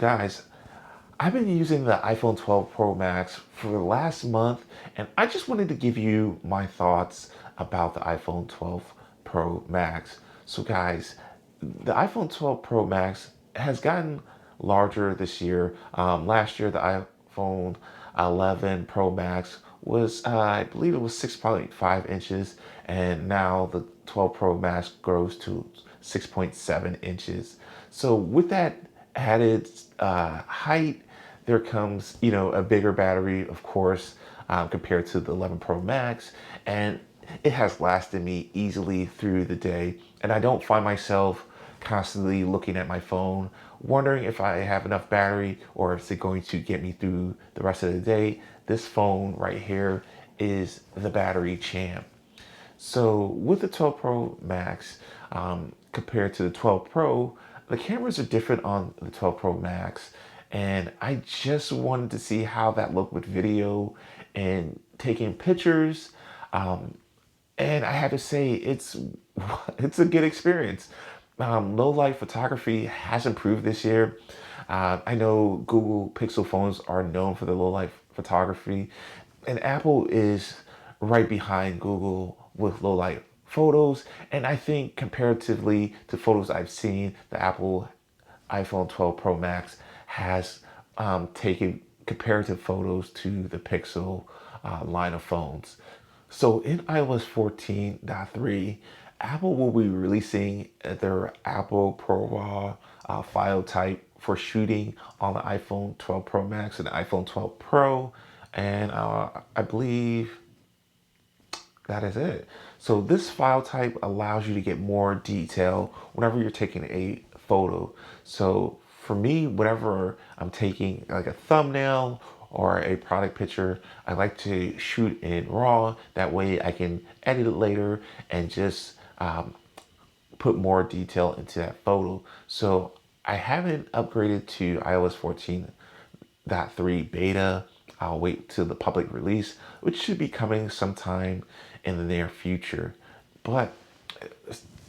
guys, I've been using the iPhone 12 Pro Max for the last month, and I just wanted to give you my thoughts about the iPhone 12 Pro Max. So, guys, the iPhone 12 Pro Max has gotten larger this year. Last year, the iPhone 11 Pro Max was, I believe it was 6.5 inches, and now the 12 Pro Max grows to 6.7 inches. So, with that added height, there comes, a bigger battery, of course, compared to the 11 Pro Max, and it has lasted me easily through the day. And I don't find myself constantly looking at my phone, wondering if I have enough battery or if it's going to get me through the rest of the day. This phone right here is the battery champ. So with the 12 Pro Max, compared to the 12 Pro, the cameras are different on the 12 Pro Max. And I just wanted to see how that looked with video and taking pictures. And I have to say, it's a good experience. Low light photography has improved this year. I know Google Pixel phones are known for the low light photography, and Apple is right behind Google with low light photos. And I think comparatively to photos I've seen, the Apple iPhone 12 Pro Max has taken comparative photos to the Pixel line of phones. So in iOS 14.3, Apple will be releasing their Apple Pro Raw file type for shooting on the iPhone 12 Pro Max and the iPhone 12 Pro. And I believe that is it. So this file type allows you to get more detail whenever you're taking a photo. So for me, whenever I'm taking like a thumbnail or a product picture, I like to shoot in RAW. That way I can edit it later and just put more detail into that photo. So I haven't upgraded to iOS 14.3 beta. I'll wait till the public release, which should be coming sometime in the near future. But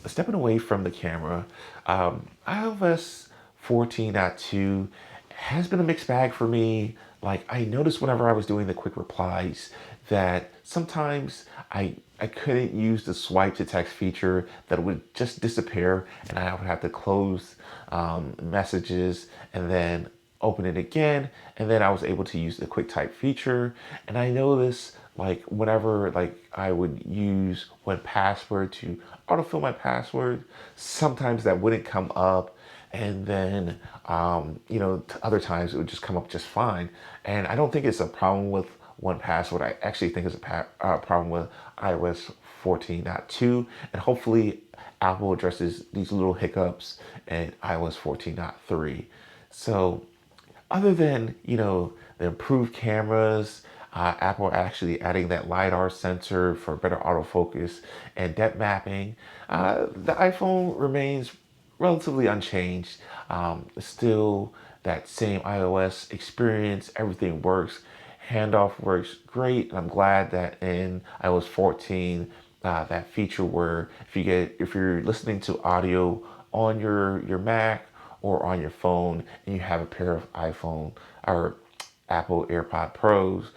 stepping away from the camera, iOS 14.2 has been a mixed bag for me. Like I noticed whenever I was doing the quick replies that sometimes I couldn't use the swipe to text feature, that would just disappear and I would have to close messages and then open it again, and then I was able to use the quick type feature. And I noticed like whenever like I would use one password to autofill my password, sometimes that wouldn't come up, and then other times it would just come up just fine. And I don't think it's a problem with one password. I actually think it's a problem with iOS 14.2, and hopefully Apple addresses these little hiccups in iOS 14.3. So other than the improved cameras, Apple actually adding that LiDAR sensor for better autofocus and depth mapping, the iPhone remains relatively unchanged. Still that same iOS experience. Everything works. Handoff works great. And I'm glad that in iOS 14, that feature where if you're listening to audio on your Mac or on your phone and you have a pair of iPhone or Apple AirPod Pros,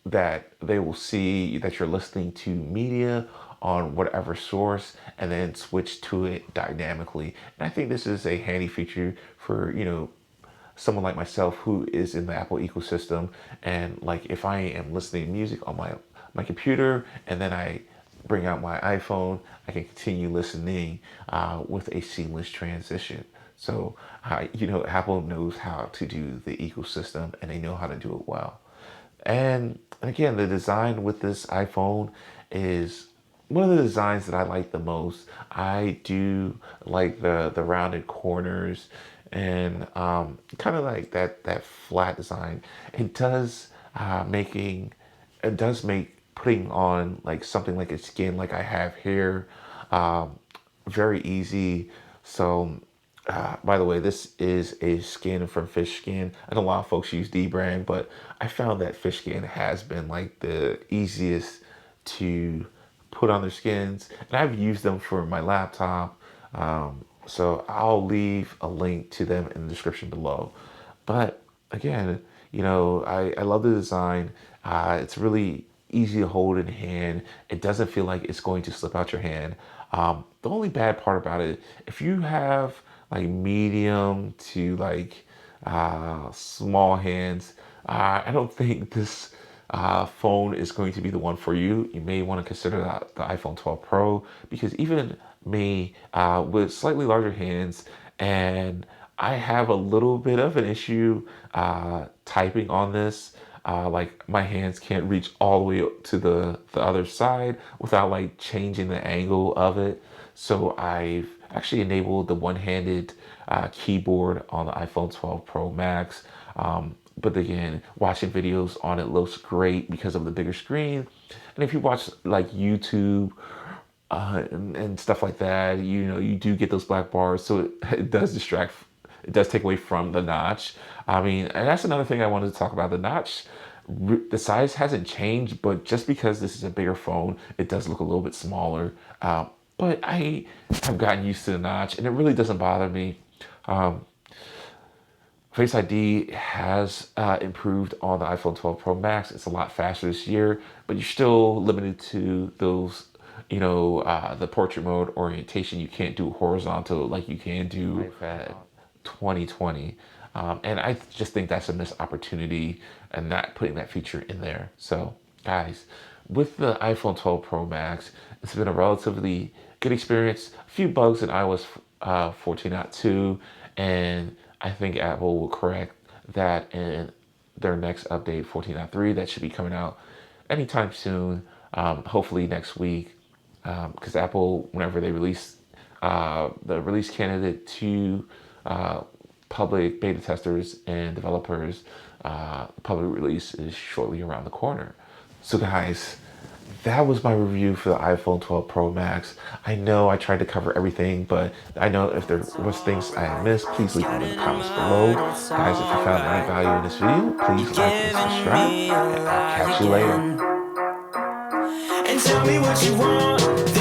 that they will see that you're listening to media on whatever source and then switch to it dynamically. And I think this is a handy feature for, someone like myself who is in the Apple ecosystem. And like if I am listening to music on my computer and then I bring out my iPhone, I can continue listening with a seamless transition. So, Apple knows how to do the ecosystem and they know how to do it well. And again, the design with this iPhone is one of the designs that I like the most. I do like the rounded corners and kind of like that flat design. It does it does make putting on like something like a skin like I have here very easy. So by the way, this is a skin from Fish Skin. I know a lot of folks use D brand, but I found that Fish Skin has been like the easiest to put on their skins. And I've used them for my laptop, So I'll leave a link to them in the description below. But again, I love the design. It's really easy to hold in hand. It doesn't feel like it's going to slip out your hand. The only bad part about it, if you have like medium to like small hands, I don't think this phone is going to be the one for you. You may want to consider the iPhone 12 Pro because even me with slightly larger hands, and I have a little bit of an issue typing on this. Like my hands can't reach all the way to the other side without like changing the angle of it. So I've actually enabled the one-handed keyboard on the iPhone 12 Pro Max. But again, watching videos on it looks great because of the bigger screen. And if you watch like YouTube and stuff like that, you do get those black bars, so it does distract. It does take away from the notch. I mean, and that's another thing I wanted to talk about. The notch, the size hasn't changed, but just because this is a bigger phone, it does look a little bit smaller. But I have gotten used to the notch, and it really doesn't bother me. Face ID has improved on the iPhone 12 Pro Max. It's a lot faster this year, but you're still limited to those, the portrait mode orientation. You can't do horizontal like you can do iPad 2020. And I just think that's a missed opportunity and not putting that feature in there. So, guys, with the iPhone 12 Pro Max, it's been a relatively good experience. A few bugs in iOS 14.2, and I think Apple will correct that in their next update, 14.3, that should be coming out anytime soon, hopefully next week, because Apple, whenever they release the release candidate to public beta testers and developers, public release is shortly around the corner. So guys, that was my review for the iPhone 12 Pro Max. I know I tried to cover everything, but I know if there was things I missed, please leave them in the comments below. Guys, if you found any value in this video, please like and subscribe, and I'll catch you later. And tell me what you want.